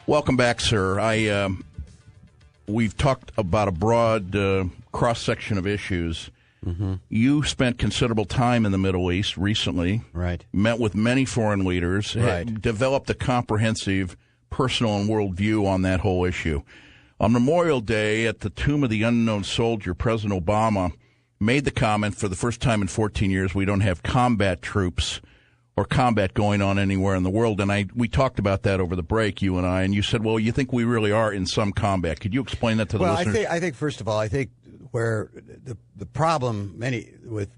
Welcome back, sir. We've talked about a broad cross-section of issues. Mm-hmm. You spent considerable time in the Middle East recently. Right. Met with many foreign leaders. Right. Developed a comprehensive personal and world view on that whole issue. On Memorial Day at the Tomb of the Unknown Soldier, President Obama made the comment, for the first time in 14 years, we don't have combat troops or combat going on anywhere in the world. And we talked about that over the break, you and I, and you said, well, you think we really are in some combat. Could you explain that to the listeners? I think, first of all, where the problem with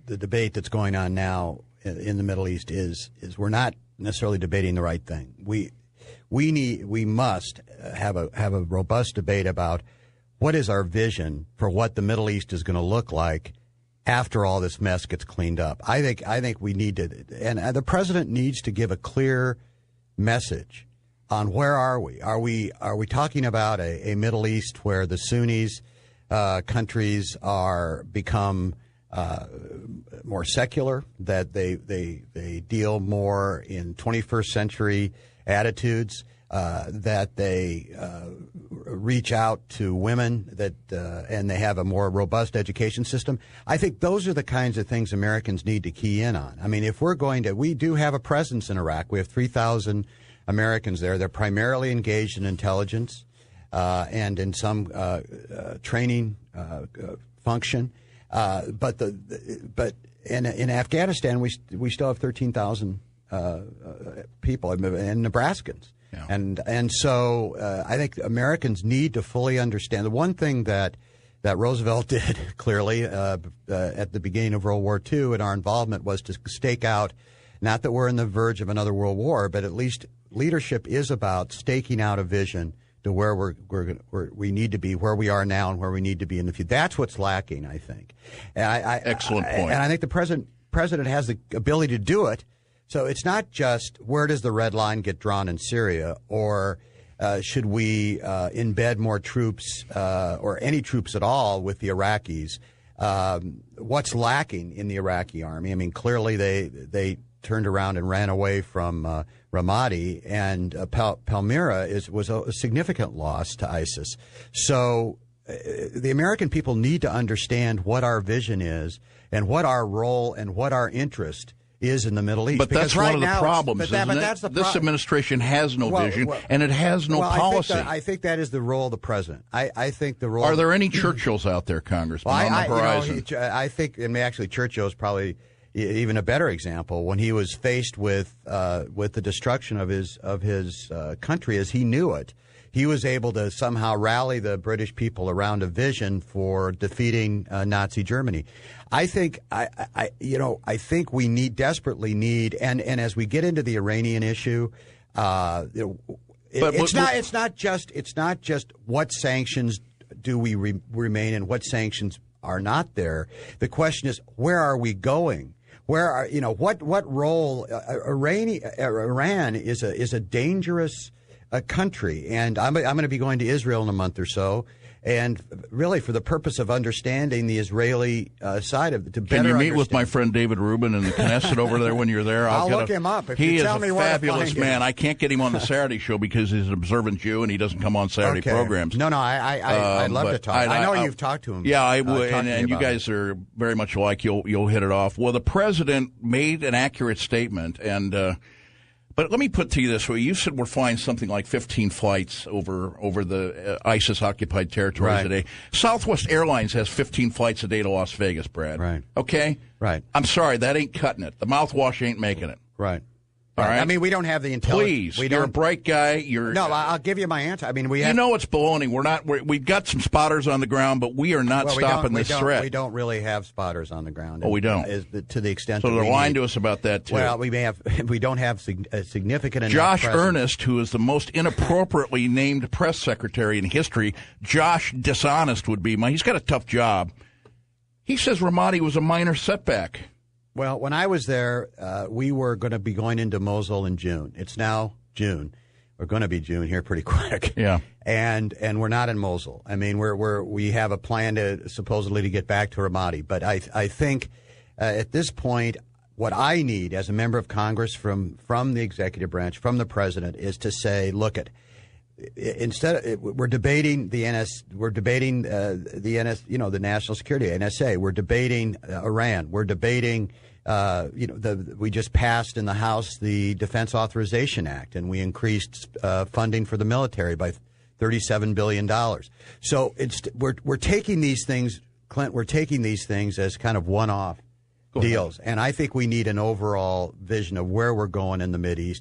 the debate that's going on now in the Middle East is we're not necessarily debating the right thing. We must have a robust debate about what is our vision for what the Middle East is going to look like after all this mess gets cleaned up. I think we need to, and the president needs to give a clear message on where are we. Are we talking about a Middle East where the Sunnis countries become more secular, that they deal more in 21st century attitudes, that they reach out to women, and they have a more robust education system? I think those are the kinds of things Americans need to key in on. I mean, if we do have a presence in Iraq. We have 3,000 Americans there. They're primarily engaged in intelligence and in some training function. But in Afghanistan, we still have 13,000 people and Nebraskans. Yeah. And so I think Americans need to fully understand. The one thing that Roosevelt did clearly at the beginning of World War II in our involvement was to stake out, not that we're on the verge of another world war, but at least leadership is about staking out a vision to where we need to be, where we are now, and where we need to be in the future. That's what's lacking, I think. Excellent point. And I think the president has the ability to do it. So it's not just where does the red line get drawn in Syria, or should we embed more troops or any troops at all with the Iraqis? What's lacking in the Iraqi army? I mean, clearly they turned around and ran away from Ramadi, and Palmyra was a significant loss to ISIS. So the American people need to understand what our vision is and what our role and what our interest is in the Middle East. But that's one of the problems, isn't it? This administration has no vision, and it has no policy. I think that is the role of the president. I think the role... Are there any Churchills out there, Congressman, on the horizon? I think, and actually Churchill is probably even a better example. When he was faced with the destruction of his country as he knew it, he was able to somehow rally the British people around a vision for defeating Nazi Germany. I think we desperately need, and as we get into the Iranian issue, it's not just what sanctions do we remain and what sanctions are not there. The question is, where are we going? What role? Iran is a dangerous country, and I'm going to be going to Israel in a month or so, and really for the purpose of understanding the Israeli side of it. Can you meet with my friend David Rubin in the Knesset over there when you're there? I'll look him up. He is a fabulous man. I can't get him on the Saturday show because he's an observant Jew and he doesn't come on Saturday programs. No, I'd love to talk. I know you've talked to him. Yeah, I would, and you guys are very much alike. You'll hit it off. Well, the president made an accurate statement, and but let me put to you this way. You said we're flying something like 15 flights over the ISIS-occupied territories a day. Southwest Airlines has 15 flights a day to Las Vegas, Brad. Right. Okay? Right. I'm sorry, that ain't cutting it. The mouthwash ain't making it. Right. All right. I mean, we don't have the intelligence. Please, you're a bright guy. No, I'll give you my answer. I mean, you know it's baloney. We've got some spotters on the ground, but we are not stopping this threat. We don't really have spotters on the ground. Oh, we don't. To the extent. So they're lying to us about that too. Well, we don't have a significant enough Josh presence. Earnest, who is the most inappropriately named press secretary in history, Josh Dishonest would be. He's got a tough job. He says Ramadi was a minor setback. Well, when I was there, we were going to be going into Mosul in June. It's now June. We're going to be June here pretty quick. Yeah. And we're not in Mosul. I mean, we have a plan to supposedly get back to Ramadi. But I think at this point, what I need as a member of Congress from the executive branch, from the president, is to say, look, we're debating the the national security, NSA. We're debating Iran. We're debating, we just passed in the House the Defense Authorization Act, and we increased funding for the military by $37 billion. So we're taking these things, Clint. We're taking these things as kind of one-off deals, and I think we need an overall vision of where we're going in the Mideast.